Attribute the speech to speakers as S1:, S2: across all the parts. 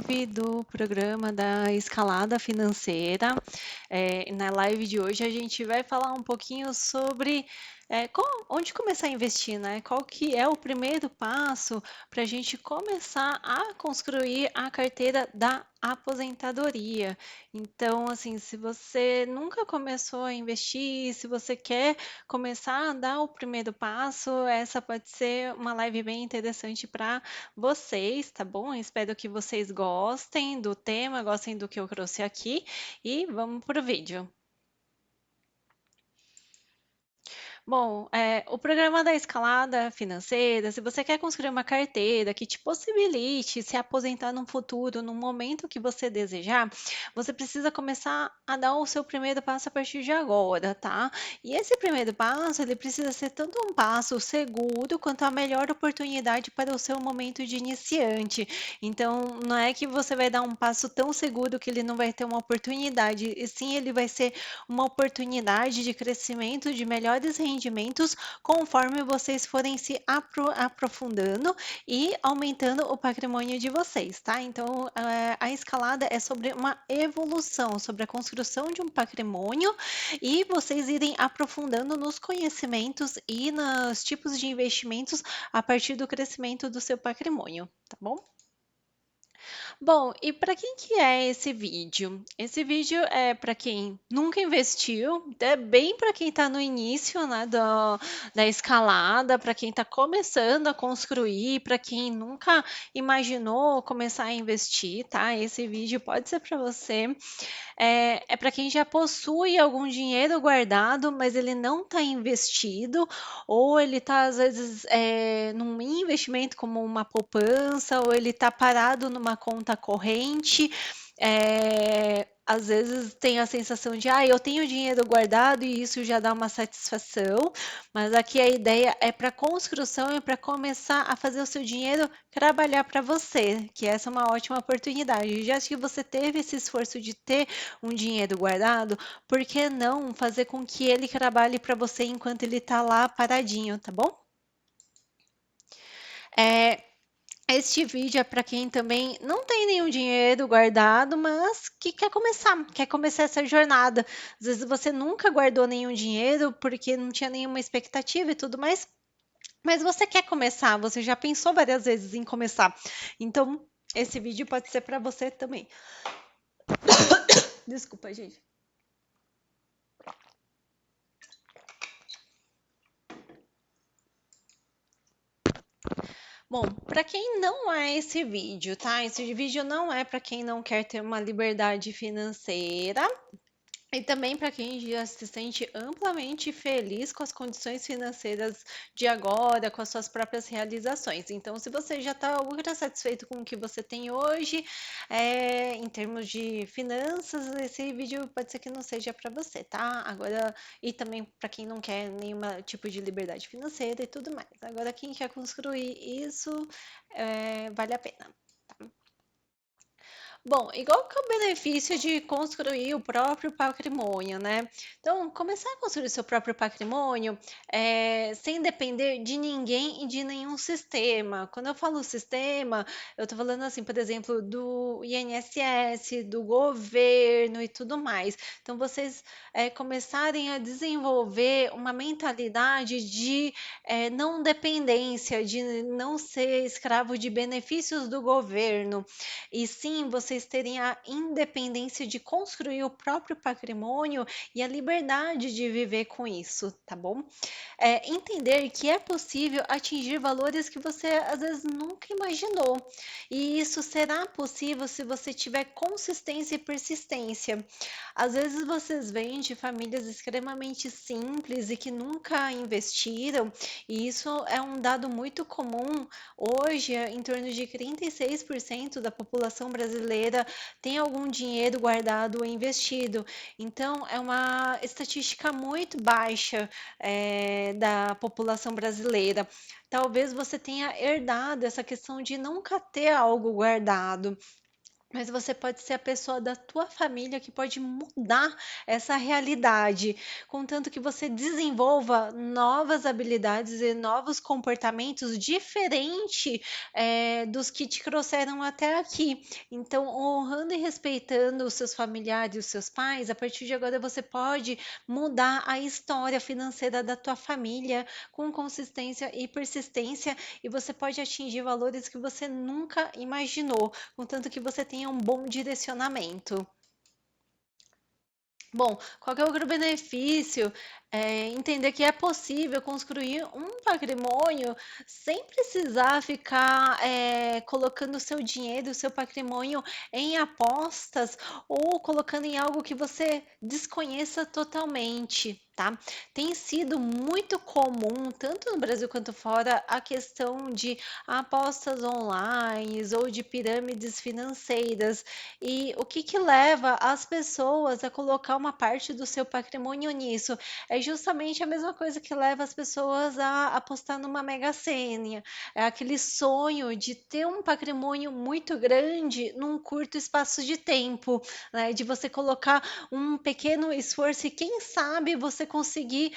S1: Live do programa da escalada financeira. Na live de hoje a gente vai falar um pouquinho sobre onde começar a investir, né? Qual que é o primeiro passo para a gente começar a construir a carteira da aposentadoria. Então, assim, se você nunca começou a investir, se você quer começar a dar o primeiro passo, essa pode ser uma live bem interessante para vocês, tá bom? Espero que vocês gostem do tema, gostem do que eu trouxe aqui e vamos pro vídeo. Bom, o programa da escalada financeira, se você quer construir uma carteira que te possibilite se aposentar no futuro, no momento que você desejar, você precisa começar a dar o seu primeiro passo a partir de agora, tá? E esse primeiro passo, ele precisa ser tanto um passo seguro quanto a melhor oportunidade para o seu momento de iniciante. Então, não é que você vai dar um passo tão seguro que ele não vai ter uma oportunidade, e sim ele vai ser uma oportunidade de crescimento de melhores rendimentos conforme vocês forem se aprofundando e aumentando o patrimônio de vocês, tá? Então, a escalada é sobre uma evolução, sobre a construção de um patrimônio e vocês irem aprofundando nos conhecimentos e nos tipos de investimentos a partir do crescimento do seu patrimônio, tá bom? Bom, e para quem que é esse vídeo? Esse vídeo é para quem nunca investiu, é bem para quem está no início, né, da escalada, para quem está começando a construir, para quem nunca imaginou começar a investir, tá? Esse vídeo pode ser para você. É para quem já possui algum dinheiro guardado, mas ele não está investido, ou ele está, às vezes, num investimento como uma poupança, ou ele está parado numa conta corrente. Às vezes tem a sensação de, eu tenho dinheiro guardado e isso já dá uma satisfação, mas aqui a ideia é para construção e para começar a fazer o seu dinheiro trabalhar para você, que essa é uma ótima oportunidade. Já que você teve esse esforço de ter um dinheiro guardado, por que não fazer com que ele trabalhe para você enquanto ele está lá paradinho, tá bom? É, este vídeo é para quem também não tem nenhum dinheiro guardado, mas que quer começar essa jornada. Às vezes você nunca guardou nenhum dinheiro porque não tinha nenhuma expectativa e tudo mais, mas você quer começar, você já pensou várias vezes em começar. Então, esse vídeo pode ser para você também. Desculpa, gente. Bom, para quem não é esse vídeo, tá? Esse vídeo não é para quem não quer ter uma liberdade financeira. E também para quem já se sente amplamente feliz com as condições financeiras de agora, com as suas próprias realizações. Então, se você já está ultra satisfeito com o que você tem hoje, em termos de finanças, esse vídeo pode ser que não seja para você, tá? Agora, e também para quem não quer nenhum tipo de liberdade financeira e tudo mais. Agora, quem quer construir isso, vale a pena. Bom, igual que é o benefício de construir o próprio patrimônio, né? Então, começar a construir seu próprio patrimônio sem depender de ninguém e de nenhum sistema. Quando eu falo sistema, eu estou falando assim, por exemplo, do INSS, do governo e tudo mais. Então, vocês começarem a desenvolver uma mentalidade de não dependência, de não ser escravo de benefícios do governo e sim vocês terem a independência de construir o próprio patrimônio e a liberdade de viver com isso, tá bom? Entender que é possível atingir valores que você às vezes nunca imaginou. E isso será possível se você tiver consistência e persistência. Às vezes vocês vêm de famílias extremamente simples e que nunca investiram, e isso é um dado muito comum. Hoje, em torno de 36% da população brasileira tem algum dinheiro guardado ou investido. Então, é uma estatística muito baixa da população brasileira. Talvez você tenha herdado essa questão de nunca ter algo guardado. mas você pode ser a pessoa da tua família que pode mudar essa realidade, contanto que você desenvolva novas habilidades e novos comportamentos diferentes dos que te trouxeram até aqui. Então, honrando e respeitando os seus familiares e os seus pais, a partir de agora você pode mudar a história financeira da tua família com consistência e persistência, e você pode atingir valores que você nunca imaginou, contanto que você tenha um bom direcionamento. Bom, qual que é o outro benefício? É entender que é possível construir um patrimônio sem precisar ficar colocando o seu dinheiro, o seu patrimônio em apostas ou colocando em algo que você desconheça totalmente, tá? Tem sido muito comum, tanto no Brasil quanto fora, a questão de apostas online ou de pirâmides financeiras. E o que que leva as pessoas a colocar uma parte do seu patrimônio nisso? É justamente a mesma coisa que leva as pessoas a apostar numa Mega Sena. É aquele sonho de ter um patrimônio muito grande num curto espaço de tempo, né? De você colocar um pequeno esforço e quem sabe você conseguir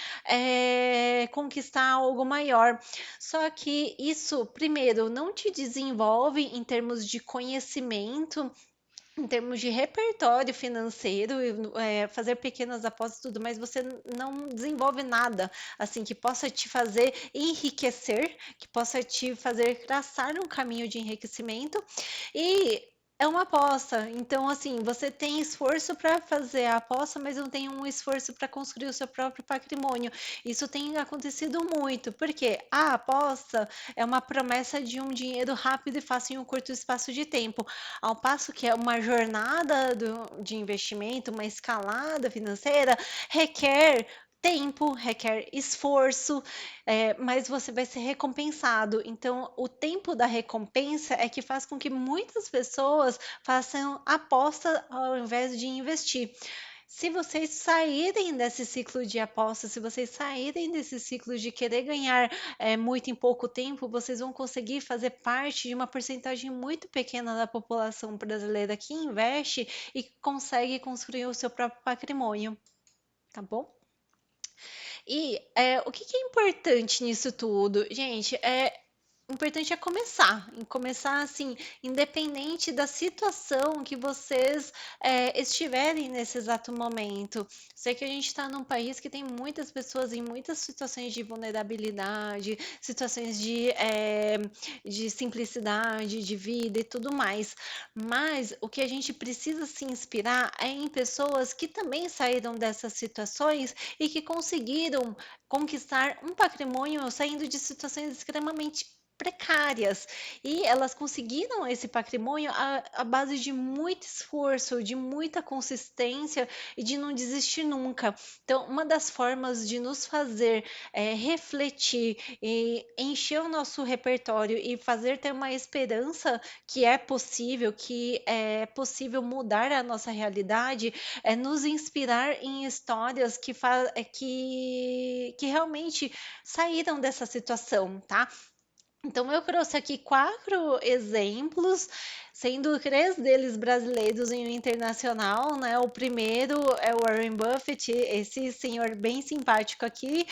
S1: conquistar algo maior. Só que isso, primeiro, não te desenvolve em termos de conhecimento, em termos de repertório financeiro, fazer pequenas apostas e tudo, mas você não desenvolve nada assim que possa te fazer enriquecer, que possa te fazer traçar um caminho de enriquecimento. E é uma aposta. Então, assim, você tem esforço para fazer a aposta, mas não tem um esforço para construir o seu próprio patrimônio. Isso tem acontecido muito, porque a aposta é uma promessa de um dinheiro rápido e fácil em um curto espaço de tempo, ao passo que é uma jornada de investimento, uma escalada financeira, requer tempo, requer esforço, mas você vai ser recompensado. Então, o tempo da recompensa é que faz com que muitas pessoas façam aposta ao invés de investir. Se vocês saírem desse ciclo de apostas, se vocês saírem desse ciclo de querer ganhar muito em pouco tempo, vocês vão conseguir fazer parte de uma porcentagem muito pequena da população brasileira que investe e que consegue construir o seu próprio patrimônio, tá bom? E o que que é importante nisso tudo? Gente, importante é começar, em começar assim, independente da situação que vocês estiverem nesse exato momento. Sei que a gente está num país que tem muitas pessoas em muitas situações de vulnerabilidade, situações de simplicidade de vida e tudo mais. Mas o que a gente precisa se inspirar é em pessoas que também saíram dessas situações e que conseguiram conquistar um patrimônio saindo de situações extremamente precárias. E elas conseguiram esse patrimônio à base de muito esforço, de muita consistência e de não desistir nunca. Então, uma das formas de nos fazer refletir e encher o nosso repertório e fazer ter uma esperança que é possível mudar a nossa realidade, é nos inspirar em histórias que realmente saíram dessa situação, tá? Então, eu trouxe aqui 4 exemplos, sendo 3 deles brasileiros e um internacional, né? O primeiro é o Warren Buffett, esse senhor bem simpático aqui.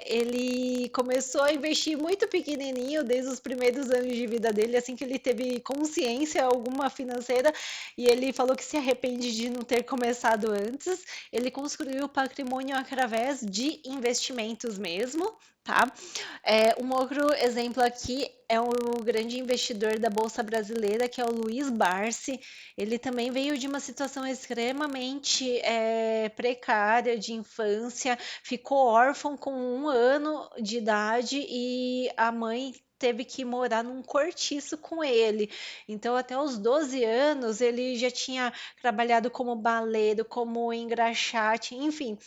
S1: Ele começou a investir muito pequenininho, desde os primeiros anos de vida dele, assim que ele teve consciência alguma financeira, e ele falou que se arrepende de não ter começado antes. Ele construiu o patrimônio através de investimentos mesmo, tá? Um outro exemplo aqui é o grande investidor da Bolsa Brasileira, que é o Luiz Barsi. Ele também veio de uma situação extremamente precária de infância, ficou órfão com 1 ano de idade e a mãe teve que morar num cortiço com ele. Então, até os 12 anos, ele já tinha trabalhado como baleiro, como engraxate, enfim,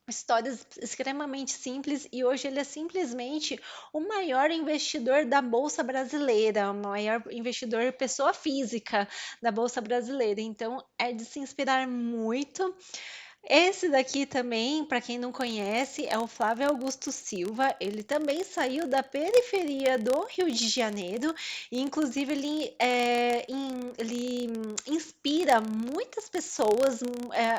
S1: histórias extremamente simples, e hoje ele é simplesmente o maior investidor da Bolsa Brasileira, o maior investidor pessoa física da Bolsa Brasileira. Então é de se inspirar muito. Esse daqui também, para quem não conhece, é o Flávio Augusto Silva. Ele também saiu da periferia do Rio de Janeiro e, inclusive, ele inspira muitas pessoas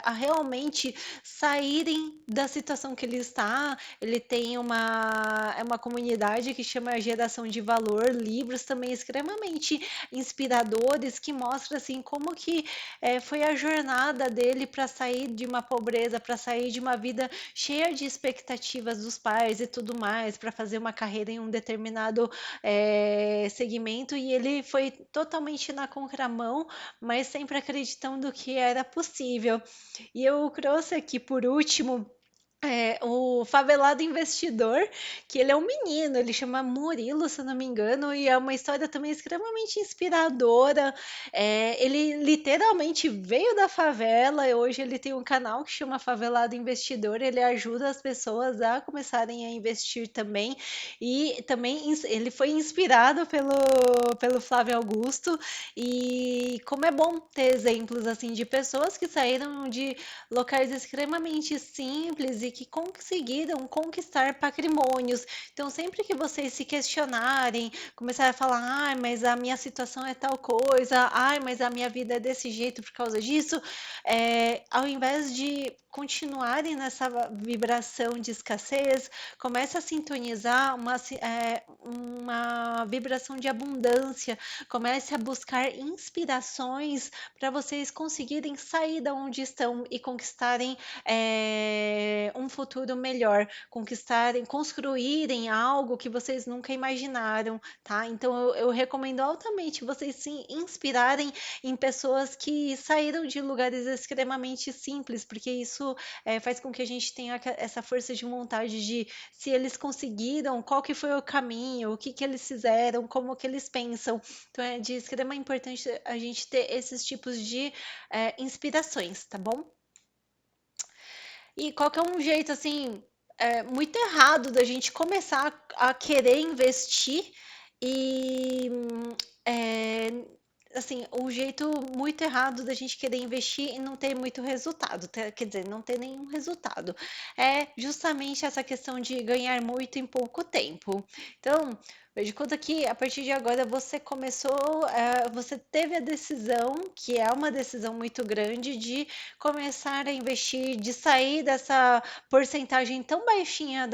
S1: a realmente saírem da situação que ele está. Ele tem uma comunidade que chama Geração de Valor, livros também extremamente inspiradores que mostram assim como que foi a jornada dele para sair de uma pobreza, para sair de uma vida cheia de expectativas dos pais e tudo mais, para fazer uma carreira em um determinado segmento, e ele foi totalmente na contramão, mas sempre acreditando que era possível. E eu trouxe aqui por último o Favelado Investidor, que ele é um menino, ele chama Murilo, se eu não me engano, e é uma história também extremamente inspiradora. Ele literalmente veio da favela, e hoje ele tem um canal que chama Favelado Investidor, ele ajuda as pessoas a começarem a investir também, e também ele foi inspirado pelo Flávio Augusto, e como é bom ter exemplos assim de pessoas que saíram de locais extremamente simples e que conseguiram conquistar patrimônios. Então, sempre que vocês se questionarem, começar a falar, ai, mas a minha situação é tal coisa, ai, mas a minha vida é desse jeito por causa disso, ao invés de continuarem nessa vibração de escassez, comece a sintonizar uma vibração de abundância, comece a buscar inspirações para vocês conseguirem sair da onde estão e conquistarem um futuro melhor, conquistarem, construírem algo que vocês nunca imaginaram, tá? Então eu recomendo altamente vocês se inspirarem em pessoas que saíram de lugares extremamente simples, porque isso faz com que a gente tenha essa força de vontade de se eles conseguiram, qual que foi o caminho, o que que eles fizeram, como que eles pensam. Então é de extrema importância a gente ter esses tipos de inspirações, tá bom? E qual que é um jeito assim muito errado da gente começar a querer investir e é, assim, o jeito muito errado da gente querer investir e não ter muito resultado, quer dizer, não ter nenhum resultado. É justamente essa questão de ganhar muito em pouco tempo. Então, veja conta que a partir de agora você começou, você teve a decisão, que é uma decisão muito grande, de começar a investir, de sair dessa porcentagem tão baixinha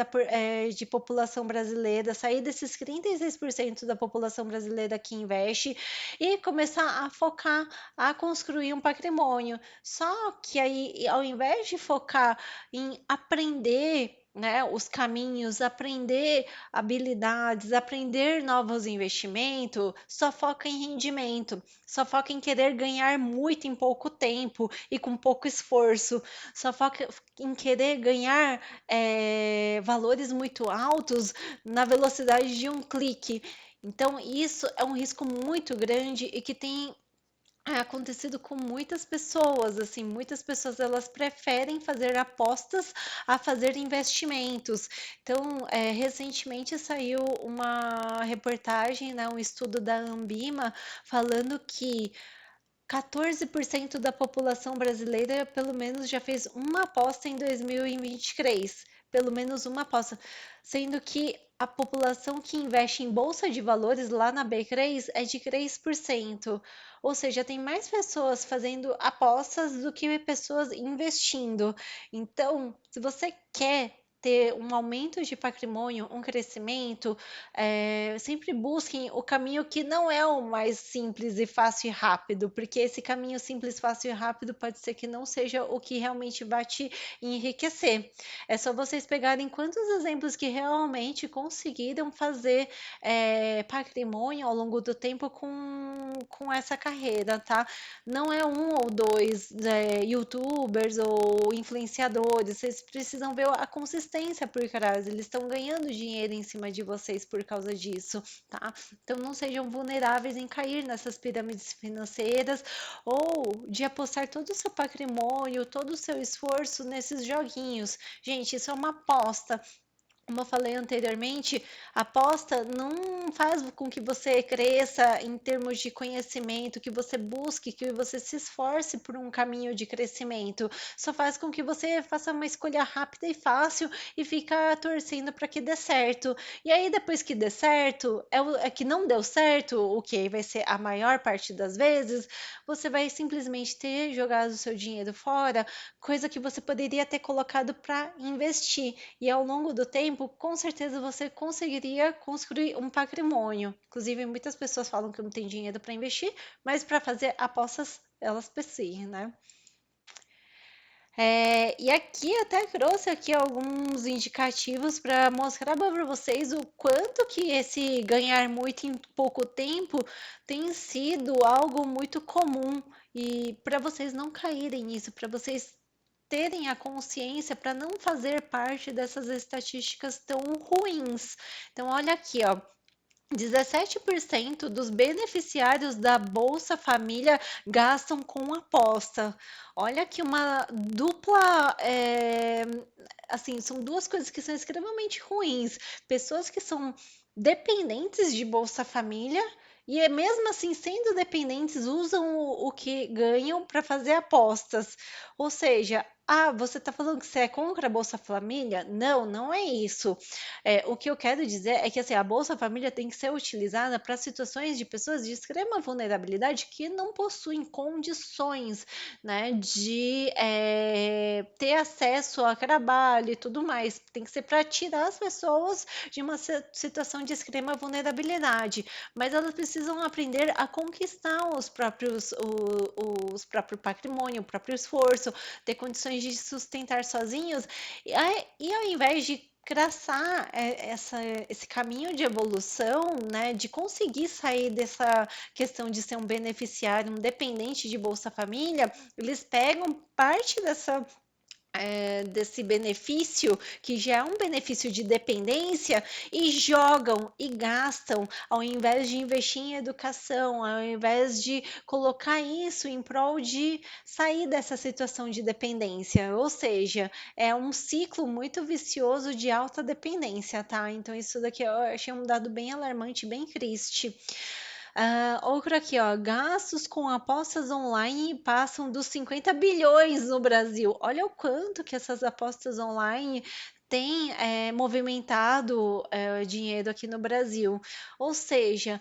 S1: de população brasileira, sair desses 36% da população brasileira que investe e começar a focar, a construir um patrimônio. Só que aí, ao invés de focar em aprender, né, os caminhos, aprender habilidades, aprender novos investimentos, só foca em rendimento, só foca em querer ganhar muito em pouco tempo e com pouco esforço, só foca em querer ganhar valores muito altos na velocidade de um clique. Então, isso é um risco muito grande e que tem acontecido com muitas pessoas, assim, muitas pessoas elas preferem fazer apostas a fazer investimentos. Então, recentemente saiu uma reportagem, né, um estudo da Ambima falando que 14% da população brasileira, pelo menos, já fez uma aposta em 2023. Pelo menos uma aposta. Sendo que a população que investe em bolsa de valores lá na B3 é de 3%. Ou seja, tem mais pessoas fazendo apostas do que pessoas investindo. Então, se você quer ter um aumento de patrimônio, um crescimento, sempre busquem o caminho que não é o mais simples e fácil e rápido, porque esse caminho simples, fácil e rápido pode ser que não seja o que realmente vai te enriquecer. É só vocês pegarem quantos exemplos que realmente conseguiram fazer patrimônio ao longo do tempo com essa carreira, tá? Não é um ou dois YouTubers ou influenciadores, vocês precisam ver a consistência por trás, eles estão ganhando dinheiro em cima de vocês por causa disso, tá? Então não sejam vulneráveis em cair nessas pirâmides financeiras ou de apostar todo o seu patrimônio, todo o seu esforço nesses joguinhos. Gente, isso é uma aposta. Como eu falei anteriormente, aposta não faz com que você cresça em termos de conhecimento, que você busque, que você se esforce por um caminho de crescimento. Só faz com que você faça uma escolha rápida e fácil e fica torcendo para que dê certo. E aí, depois que dê certo, é que não deu certo, o que vai ser a maior parte das vezes, você vai simplesmente ter jogado o seu dinheiro fora, coisa que você poderia ter colocado para investir. E ao longo do tempo, com certeza você conseguiria construir um patrimônio. Inclusive, muitas pessoas falam que não tem dinheiro para investir, mas para fazer apostas elas precisam, né? E aqui até trouxe aqui alguns indicativos para mostrar para vocês o quanto que esse ganhar muito em pouco tempo tem sido algo muito comum e para vocês não caírem nisso, para vocês terem a consciência para não fazer parte dessas estatísticas tão ruins. Então, olha aqui, ó. 17% dos beneficiários da Bolsa Família gastam com aposta. Olha que uma dupla, assim, são duas coisas que são extremamente ruins. Pessoas que são dependentes de Bolsa Família e mesmo assim, sendo dependentes, usam o que ganham para fazer apostas. Ou seja, você está falando que você é contra a Bolsa Família? Não, não é isso. O que eu quero dizer é que assim, a Bolsa Família tem que ser utilizada para situações de pessoas de extrema vulnerabilidade que não possuem condições, né, de ter acesso a trabalho e tudo mais. Tem que ser para tirar as pessoas de uma situação de extrema vulnerabilidade, mas elas precisam aprender a conquistar os próprio patrimônio, o próprio esforço, ter condições de sustentar sozinhos, e ao invés de traçar esse caminho de evolução, né, de conseguir sair dessa questão de ser um beneficiário, um dependente de Bolsa Família, eles pegam parte desse benefício, que já é um benefício de dependência, e jogam e gastam, ao invés de investir em educação, ao invés de colocar isso em prol de sair dessa situação de dependência. Ou seja, é um ciclo muito vicioso de alta dependência, tá? Então, isso daqui eu achei um dado bem alarmante, bem triste. Outro aqui, ó, gastos com apostas online passam dos 50 bilhões no Brasil. Olha o quanto que essas apostas online têm movimentado dinheiro aqui no Brasil. Ou seja,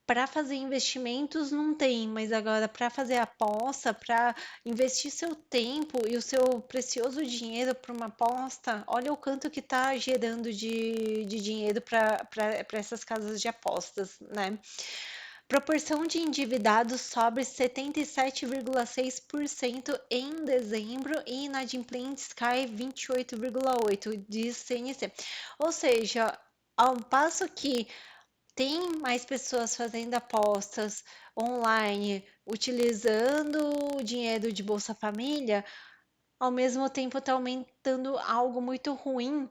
S1: para fazer investimentos não tem, mas agora para fazer aposta, para investir seu tempo e o seu precioso dinheiro para uma aposta, olha o quanto que está gerando de dinheiro para essas casas de apostas, né? Proporção de endividados sobe 77,6% em dezembro e inadimplentes cai 28,8%, diz CNC. Ou seja, ao passo que tem mais pessoas fazendo apostas online, utilizando o dinheiro de Bolsa Família, ao mesmo tempo está aumentando algo muito ruim,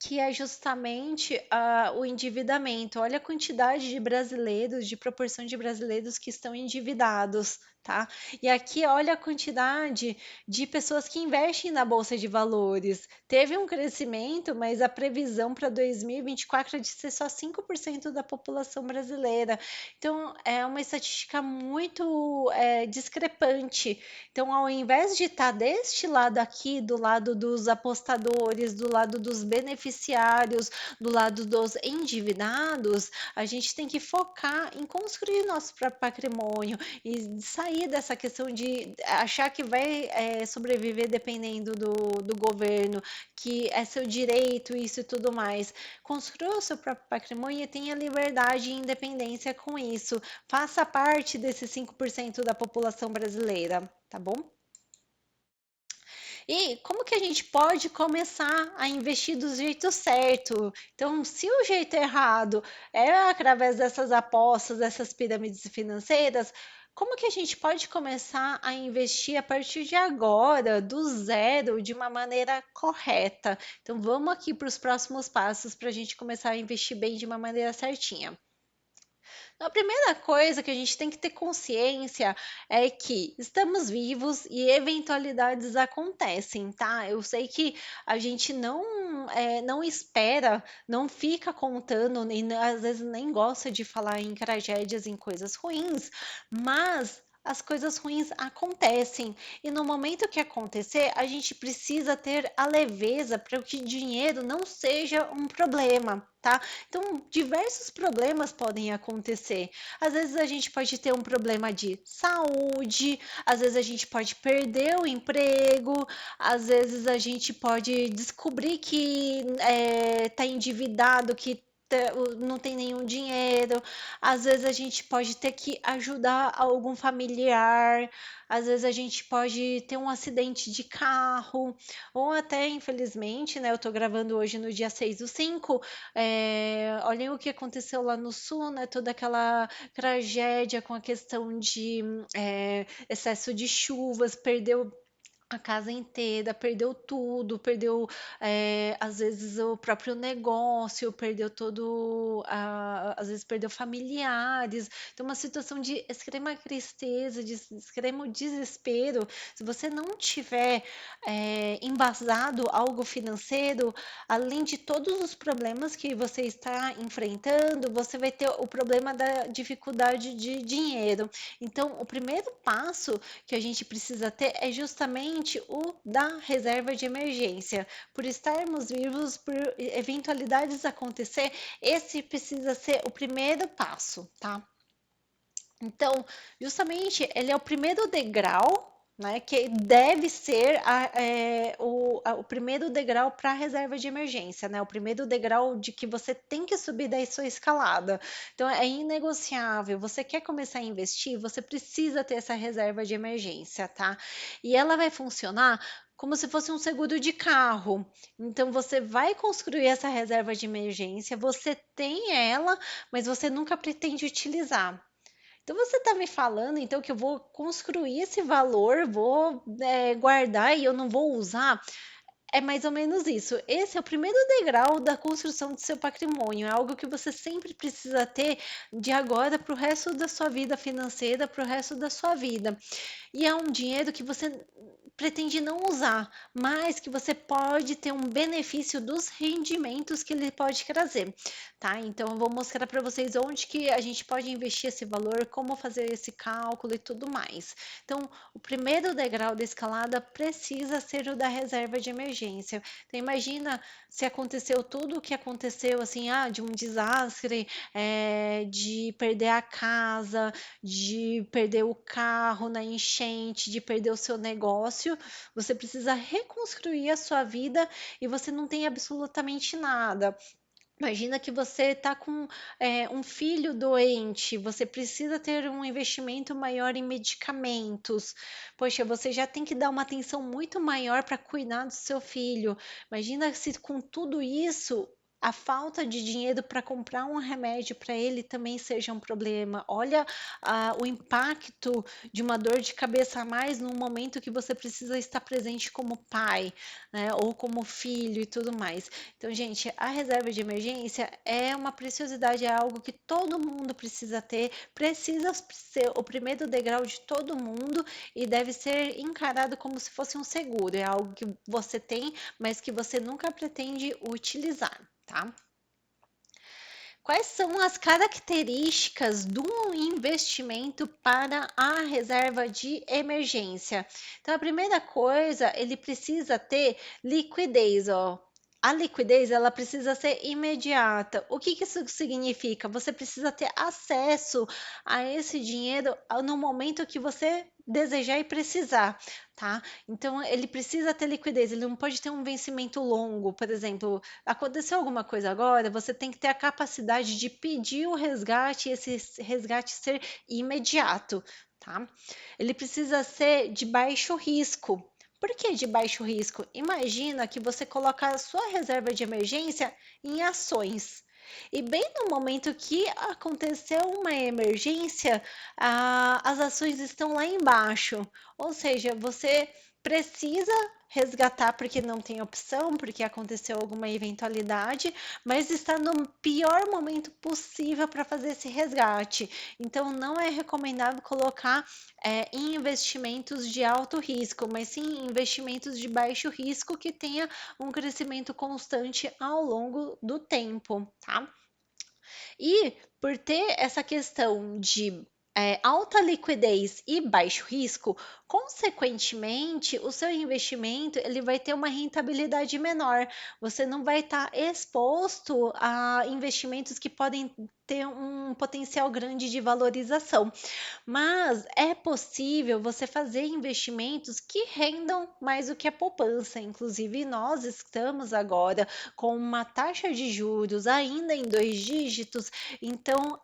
S1: que é justamente o endividamento. Olha a quantidade de brasileiros, de proporção de brasileiros que estão endividados, tá? E aqui olha a quantidade de pessoas que investem na bolsa de valores. Teve um crescimento, mas a previsão para 2024 é de ser só 5% da população brasileira. Então é uma estatística muito discrepante. Então, ao invés de estar deste lado aqui, do lado dos apostadores, do lado dos beneficiários, do lado dos endividados, a gente tem que focar em construir nosso próprio patrimônio e sair dessa questão de achar que vai sobreviver dependendo do governo, que é seu direito, isso e tudo mais. Construa o seu próprio patrimônio e tenha liberdade e independência com isso. Faça parte desses 5% da população brasileira, tá bom? E como que a gente pode começar a investir do jeito certo? Então, se o jeito errado é através dessas apostas, dessas pirâmides financeiras, como que a gente pode começar a investir a partir de agora, do zero, de uma maneira correta? Então, vamos aqui para os próximos passos para a gente começar a investir bem de uma maneira certinha. A primeira coisa que a gente tem que ter consciência é que estamos vivos e eventualidades acontecem, tá? Eu sei que a gente não espera, não fica contando, nem, às vezes nem gosta de falar em tragédias, em coisas ruins, mas as coisas ruins acontecem. E no momento que acontecer, a gente precisa ter a leveza para que o dinheiro não seja um problema, tá? Então, diversos problemas podem acontecer. Às vezes a gente pode ter um problema de saúde, às vezes a gente pode perder o emprego, às vezes a gente pode descobrir que está endividado, que não tem nenhum dinheiro, às vezes a gente pode ter que ajudar algum familiar, às vezes a gente pode ter um acidente de carro, ou até, infelizmente, né? Eu tô gravando hoje no dia 6/5. Olhem o que aconteceu lá no sul, né? Toda aquela tragédia com a questão de excesso de chuvas, perdeu a casa inteira, perdeu tudo, perdeu, às vezes, o próprio negócio, perdeu todo, às vezes perdeu familiares. Então, uma situação de extrema tristeza, de extremo desespero. Se você não tiver embasado algo financeiro, além de todos os problemas que você está enfrentando, você vai ter o problema da dificuldade de dinheiro. Então, o primeiro passo que a gente precisa ter é justamente o da reserva de emergência. Por estarmos vivos, por eventualidades acontecer, esse precisa ser o primeiro passo, tá? Então, justamente, ele é o primeiro degrau, né, que deve ser o primeiro degrau para a reserva de emergência, né? O primeiro degrau de que você tem que subir da sua escalada. Então, é inegociável. Você quer começar a investir, você precisa ter essa reserva de emergência, tá? E ela vai funcionar como se fosse um seguro de carro. Então, você vai construir essa reserva de emergência, você tem ela, mas você nunca pretende utilizar. Então você está me falando então que eu vou construir esse valor, vou guardar e eu não vou usar? É mais ou menos isso. Esse é o primeiro degrau da construção do seu patrimônio. É algo que você sempre precisa ter de agora para o resto da sua vida financeira, para o resto da sua vida. E é um dinheiro que você pretende não usar, mas que você pode ter um benefício dos rendimentos que ele pode trazer, tá? Então eu vou mostrar para vocês onde que a gente pode investir esse valor, como fazer esse cálculo e tudo mais. Então, o primeiro degrau da escalada precisa ser o da reserva de emergência. Então, imagina se aconteceu tudo o que aconteceu, assim, de um desastre, de perder a casa, de perder o carro na enchente, de perder o seu negócio, você precisa reconstruir a sua vida e você não tem absolutamente nada. Imagina que você está com um filho doente, você precisa ter um investimento maior em medicamentos. Poxa, você já tem que dar uma atenção muito maior para cuidar do seu filho. Imagina se com tudo isso a falta de dinheiro para comprar um remédio para ele também seja um problema. Olha, o impacto de uma dor de cabeça a mais num momento que você precisa estar presente como pai, né, ou como filho e tudo mais. Então, gente, a reserva de emergência é uma preciosidade, é algo que todo mundo precisa ter, precisa ser o primeiro degrau de todo mundo e deve ser encarado como se fosse um seguro. É algo que você tem, mas que você nunca pretende utilizar, tá? Quais são as características do investimento para a reserva de emergência? Então, a primeira coisa, ele precisa ter liquidez, ó. A liquidez, ela precisa ser imediata. O que que isso significa? Você precisa ter acesso a esse dinheiro no momento que você desejar e precisar, tá? Então, ele precisa ter liquidez, ele não pode ter um vencimento longo, por exemplo, aconteceu alguma coisa agora, você tem que ter a capacidade de pedir o resgate e esse resgate ser imediato, tá? Ele precisa ser de baixo risco. Por que de baixo risco? Imagina que você coloca a sua reserva de emergência em ações. E bem no momento que aconteceu uma emergência, as ações estão lá embaixo. Ou seja, você precisa resgatar porque não tem opção, porque aconteceu alguma eventualidade, mas está no pior momento possível para fazer esse resgate. Então, não é recomendável colocar em investimentos de alto risco, mas sim em investimentos de baixo risco que tenha um crescimento constante ao longo do tempo, tá? E por ter essa questão de alta liquidez e baixo risco, consequentemente, o seu investimento ele vai ter uma rentabilidade menor. Você não vai estar exposto a investimentos que podem ter um potencial grande de valorização. Mas é possível você fazer investimentos que rendam mais do que a poupança. Inclusive, nós estamos agora com uma taxa de juros ainda em dois dígitos, então,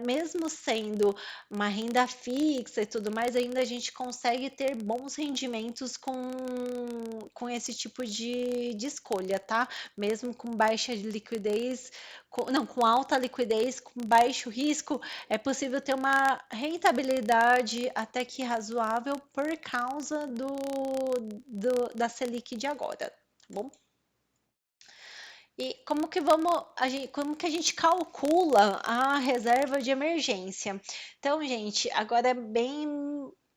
S1: mesmo sendo uma renda fixa e tudo mais, ainda a gente consegue ter bons rendimentos com esse tipo de escolha, tá? Mesmo com baixa liquidez, não, com alta liquidez, com baixo risco, é possível ter uma rentabilidade até que razoável por causa da Selic de agora, tá bom? E como que a gente calcula a reserva de emergência? Então, gente, agora é bem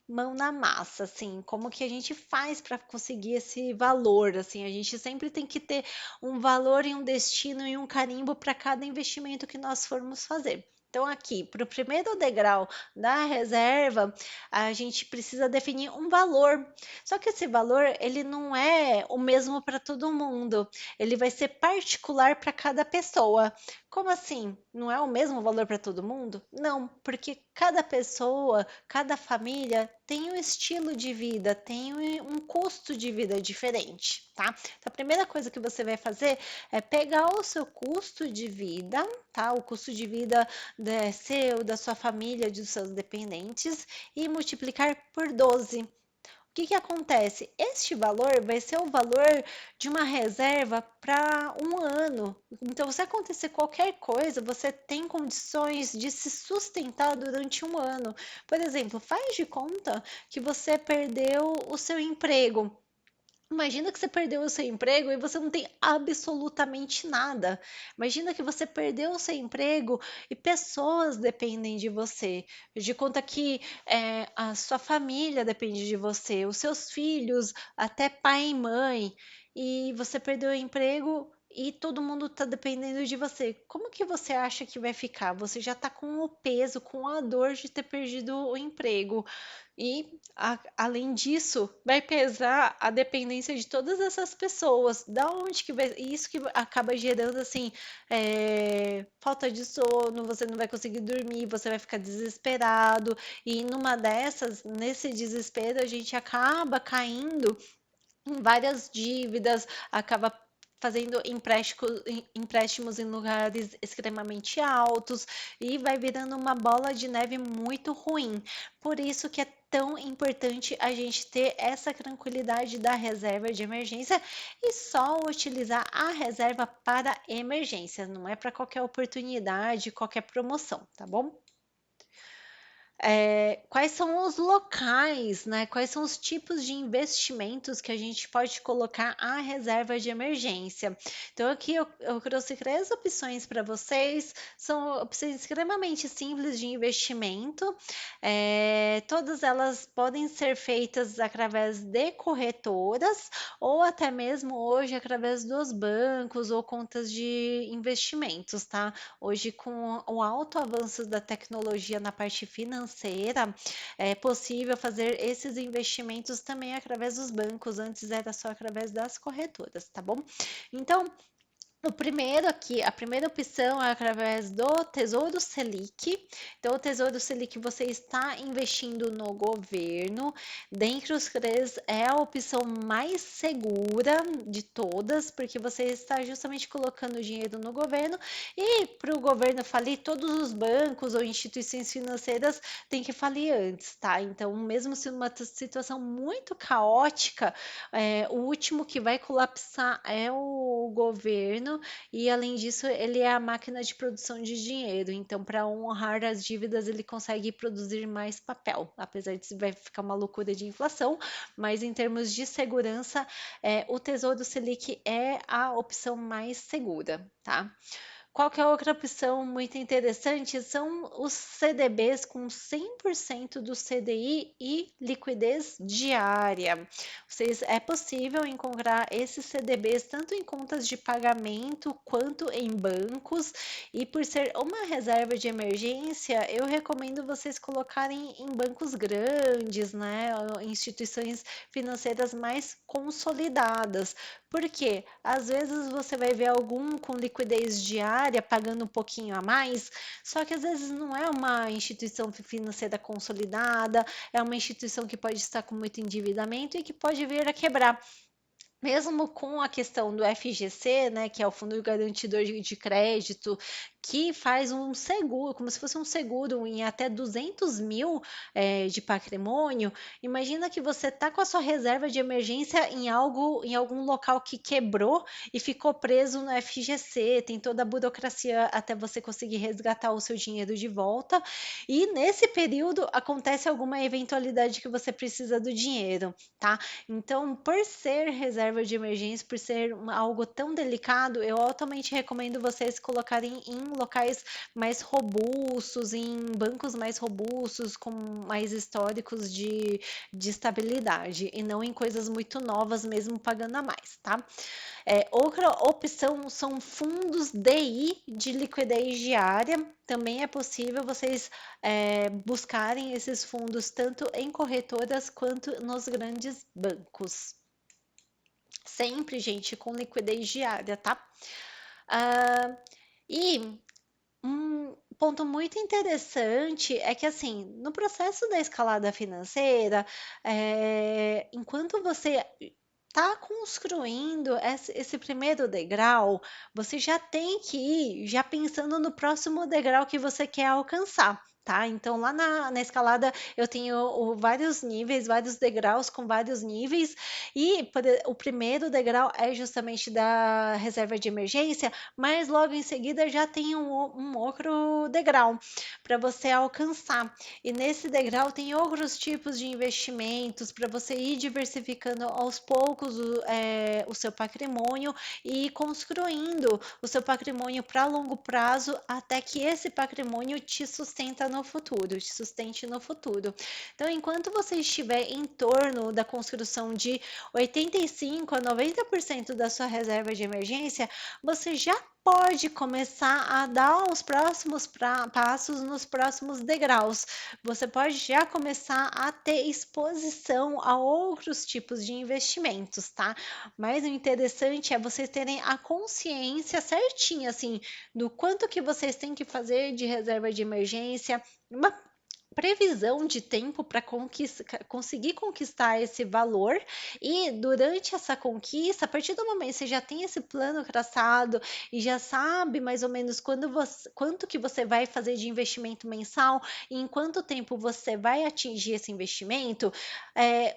S1: mão na massa, assim, como que a gente faz para conseguir esse valor, assim, a gente sempre tem que ter um valor e um destino e um carimbo para cada investimento que nós formos fazer. Então, aqui, para o primeiro degrau da reserva, a gente precisa definir um valor. Só que esse valor, ele não é o mesmo para todo mundo, ele vai ser particular para cada pessoa. Como assim? Não é o mesmo valor para todo mundo? Não, porque cada pessoa, cada família tem um estilo de vida, tem um custo de vida diferente, tá? Então, a primeira coisa que você vai fazer é pegar o seu custo de vida, tá? O custo de vida seu, da sua família, dos seus dependentes e multiplicar por 12. O que que acontece? Este valor vai ser o valor de uma reserva para um ano. Então, se acontecer qualquer coisa, você tem condições de se sustentar durante um ano. Por exemplo, faz de conta que você perdeu o seu emprego. Imagina que você perdeu o seu emprego e você não tem absolutamente nada. Imagina que você perdeu o seu emprego e pessoas dependem de você. De conta que a sua família depende de você, os seus filhos, até pai e mãe, e você perdeu o emprego e todo mundo está dependendo de você. Como que você acha que vai ficar? Você já está com o peso, com a dor de ter perdido o emprego. E, além disso, vai pesar a dependência de todas essas pessoas. Da onde que vai. Isso que acaba gerando, assim, falta de sono, você não vai conseguir dormir, você vai ficar desesperado. E numa dessas, nesse desespero, a gente acaba caindo em várias dívidas, acaba fazendo empréstimos em lugares extremamente altos e vai virando uma bola de neve muito ruim. Por isso que é tão importante a gente ter essa tranquilidade da reserva de emergência e só utilizar a reserva para emergência, não é para qualquer oportunidade, qualquer promoção, tá bom? Quais são os locais, né? Quais são os tipos de investimentos que a gente pode colocar a reserva de emergência? Então, aqui eu trouxe três opções para vocês, são opções extremamente simples de investimento, todas elas podem ser feitas através de corretoras ou até mesmo hoje através dos bancos ou contas de investimentos, tá? Hoje, com o alto avanço da tecnologia na parte financeira, é possível fazer esses investimentos também através dos bancos. Antes era só através das corretoras, tá bom? Então, o primeiro aqui, a primeira opção é através do Tesouro Selic. Então, o Tesouro Selic você está investindo no governo. Dentre os três, é a opção mais segura de todas, porque você está justamente colocando dinheiro no governo e para o governo falir, todos os bancos ou instituições financeiras têm que falir antes, tá? Então, mesmo se uma situação muito caótica, o último que vai colapsar é o governo governo e, além disso, ele é a máquina de produção de dinheiro. Então, para honrar as dívidas, ele consegue produzir mais papel, apesar de vai ficar uma loucura de inflação, mas em termos de segurança, o Tesouro Selic é a opção mais segura, tá? Qual que é a outra opção muito interessante? São os CDBs com 100% do CDI e liquidez diária. É possível encontrar esses CDBs tanto em contas de pagamento quanto em bancos, e por ser uma reserva de emergência, eu recomendo vocês colocarem em bancos grandes, né? Instituições financeiras mais consolidadas. Por quê? Às vezes você vai ver algum com liquidez diária pagando um pouquinho a mais, só que às vezes não é uma instituição financeira consolidada, é uma instituição que pode estar com muito endividamento e que pode vir a quebrar. Mesmo com a questão do FGC, né, que é o Fundo Garantidor de Crédito, que faz um seguro, como se fosse um seguro em até 200 mil de patrimônio, imagina que você está com a sua reserva de emergência em algum local que quebrou e ficou preso no FGC, tem toda a burocracia até você conseguir resgatar o seu dinheiro de volta, e nesse período acontece alguma eventualidade que você precisa do dinheiro, tá? Então, por ser reserva de emergência, por ser algo tão delicado, eu altamente recomendo vocês colocarem em locais mais robustos, em bancos mais robustos, com mais históricos de estabilidade, e não em coisas muito novas, mesmo pagando a mais, tá? Outra opção são fundos DI de liquidez diária. Também é possível vocês buscarem esses fundos tanto em corretoras quanto nos grandes bancos. Sempre, gente, com liquidez diária, tá? E um ponto muito interessante é que, assim, no processo da escalada financeira, enquanto você está construindo esse primeiro degrau, você já tem que ir já pensando no próximo degrau que você quer alcançar. Tá? Então, lá na escalada, eu tenho vários níveis, vários degraus com vários níveis, e o primeiro degrau é justamente da reserva de emergência, mas logo em seguida já tem um outro degrau para você alcançar. E nesse degrau tem outros tipos de investimentos para você ir diversificando aos poucos o seu patrimônio e ir construindo o seu patrimônio para longo prazo até que esse patrimônio te sustente no futuro. Então, enquanto você estiver em torno da construção de 85 a 90% da sua reserva de emergência, você já pode começar a dar os próximos passos nos próximos degraus. Você pode já começar a ter exposição a outros tipos de investimentos, tá? Mas o interessante é vocês terem a consciência certinha, assim, do quanto que vocês têm que fazer de reserva de emergência, uma previsão de tempo para conseguir conquistar esse valor, e durante essa conquista, a partir do momento que você já tem esse plano traçado e já sabe mais ou menos quanto que você vai fazer de investimento mensal e em quanto tempo você vai atingir esse investimento,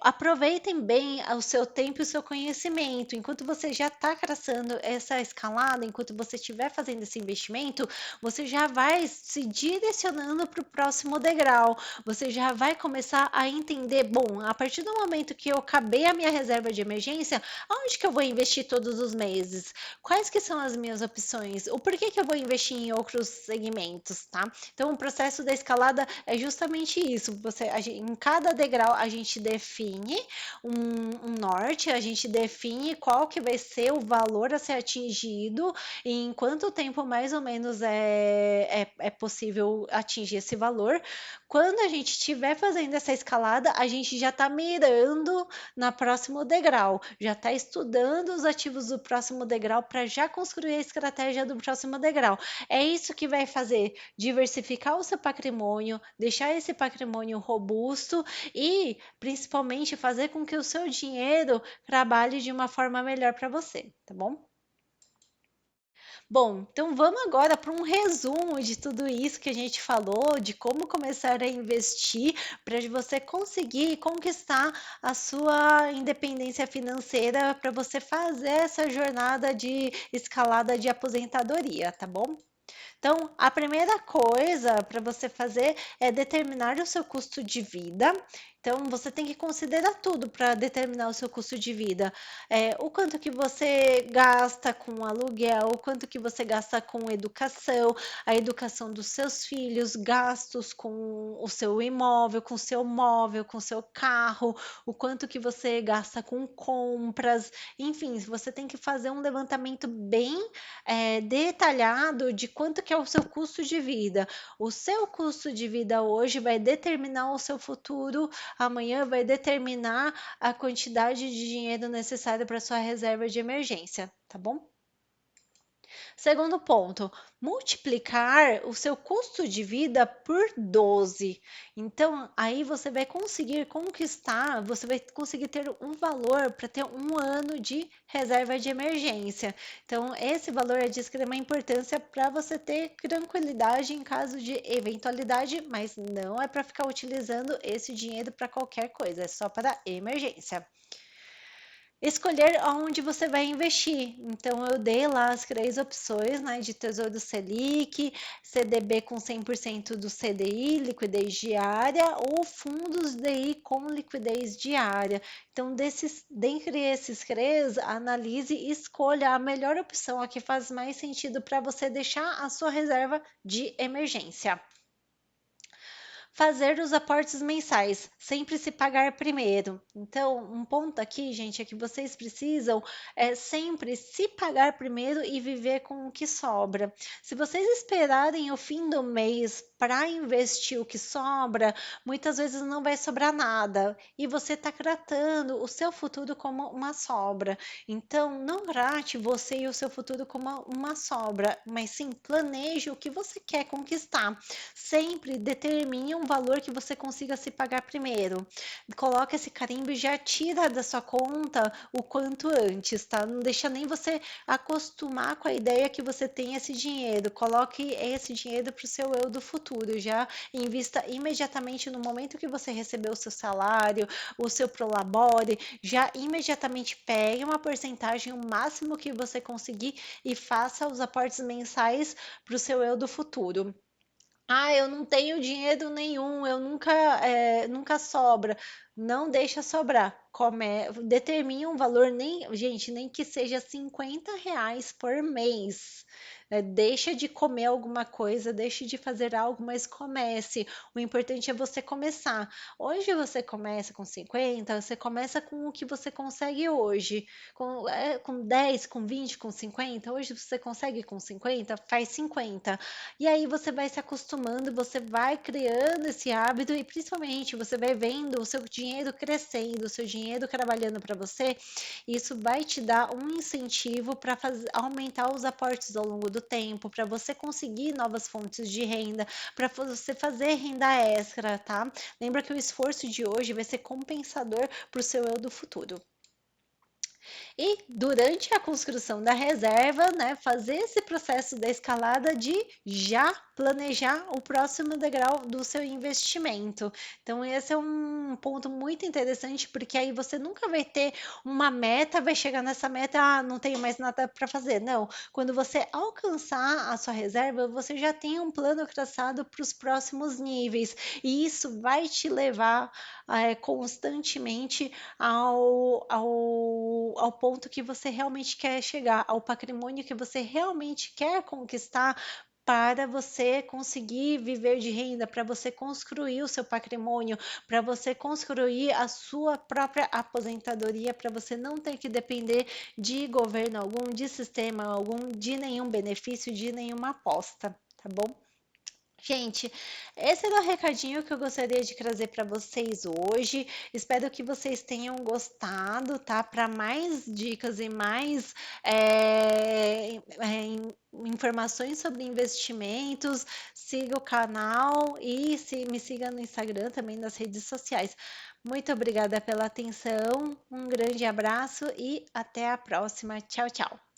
S1: aproveitem bem o seu tempo e o seu conhecimento. Enquanto você já está traçando essa escalada, enquanto você estiver fazendo esse investimento, você já vai se direcionando para o próximo degrau. Você já vai começar a entender, bom, a partir do momento que eu acabei a minha reserva de emergência, aonde que eu vou investir todos os meses? Quais que são as minhas opções? O porquê que eu vou investir em outros segmentos, tá? Então, o processo da escalada é justamente isso. Em cada degrau a gente define um norte, a gente define qual que vai ser o valor a ser atingido e em quanto tempo mais ou menos é possível atingir esse valor. Quando a gente estiver fazendo essa escalada, a gente já está mirando na próximo degrau, já está estudando os ativos do próximo degrau para já construir a estratégia do próximo degrau. É isso que vai fazer diversificar o seu patrimônio, deixar esse patrimônio robusto e principalmente fazer com que o seu dinheiro trabalhe de uma forma melhor para você, tá bom? Bom, então vamos agora para um resumo de tudo isso que a gente falou, de como começar a investir para você conseguir conquistar a sua independência financeira, para você fazer essa jornada de escalada de aposentadoria, tá bom? Então, a primeira coisa para você fazer é determinar o seu custo de vida. Então, você tem que considerar tudo para determinar o seu custo de vida. O quanto que você gasta com aluguel, o quanto que você gasta com educação, a educação dos seus filhos, gastos com o seu imóvel, com o seu móvel, com o seu carro, o quanto que você gasta com compras, enfim, você tem que fazer um levantamento bem detalhado de quanto que é o seu custo de vida. O seu custo de vida hoje vai determinar o seu futuro, amanhã vai determinar a quantidade de dinheiro necessário para sua reserva de emergência, tá bom? Segundo ponto, multiplicar o seu custo de vida por 12. Então, aí você vai conseguir conquistar, você vai conseguir ter um valor para ter um ano de reserva de emergência. Então, esse valor é de extrema importância para você ter tranquilidade em caso de eventualidade, mas não é para ficar utilizando esse dinheiro para qualquer coisa, é só para emergência. Escolher aonde você vai investir. Então, eu dei lá as 3 opções, né, de Tesouro Selic, CDB com 100% do CDI, liquidez diária, ou fundos DI com liquidez diária. Então, dentre esses 3, analise e escolha a melhor opção, a que faz mais sentido para você deixar a sua reserva de emergência. Fazer os aportes mensais, sempre se pagar primeiro. Então, um ponto aqui, gente, é que vocês precisam sempre se pagar primeiro e viver com o que sobra. Se vocês esperarem o fim do mês para investir o que sobra, muitas vezes não vai sobrar nada e você está tratando o seu futuro como uma sobra. Então, não trate você e o seu futuro como uma sobra, mas sim planeje o que você quer conquistar. Sempre determine um valor que você consiga se pagar primeiro. Coloca esse carimbo e já tira da sua conta o quanto antes, tá? Não deixa nem você acostumar com a ideia que você tem esse dinheiro. Coloque esse dinheiro para o seu eu do futuro. Já invista imediatamente no momento que você recebeu o seu salário, o seu prolabore. Já imediatamente pegue uma porcentagem, o máximo que você conseguir e faça os aportes mensais para o seu eu do futuro. Ah, eu não tenho dinheiro nenhum, eu nunca sobra. Não deixa sobrar. Determine um valor, gente, nem que seja R$ 50 por mês. Deixa de comer alguma coisa, deixe de fazer algo, mas comece. O importante é você começar. Hoje você começa com 50, você começa com o que você consegue hoje. Com 10, com 20, com 50. Hoje você consegue com 50, faz 50. E aí você vai se acostumando, você vai criando esse hábito e principalmente você vai vendo o seu dinheiro crescendo, o seu dinheiro trabalhando para você. Isso vai te dar um incentivo para aumentar os aportes ao longo do tempo, para você conseguir novas fontes de renda, para você fazer renda extra, tá? Lembra que o esforço de hoje vai ser compensador para o seu eu do futuro. E durante a construção da reserva, né, fazer esse processo da escalada de já planejar o próximo degrau do seu investimento. Então, esse é um ponto muito interessante, porque aí você nunca vai ter uma meta, vai chegar nessa meta, não tenho mais nada para fazer. Não, quando você alcançar a sua reserva, você já tem um plano traçado para os próximos níveis, e isso vai te levar constantemente ao ponto que você realmente quer chegar, ao patrimônio que você realmente quer conquistar para você conseguir viver de renda, para você construir o seu patrimônio, para você construir a sua própria aposentadoria, para você não ter que depender de governo algum, de sistema algum, de nenhum benefício, de nenhuma aposta, tá bom? Gente, esse era o recadinho que eu gostaria de trazer para vocês hoje. Espero que vocês tenham gostado, tá? Para mais dicas e mais informações sobre investimentos, siga o canal e me siga no Instagram também nas redes sociais. Muito obrigada pela atenção, um grande abraço e até a próxima. Tchau, tchau.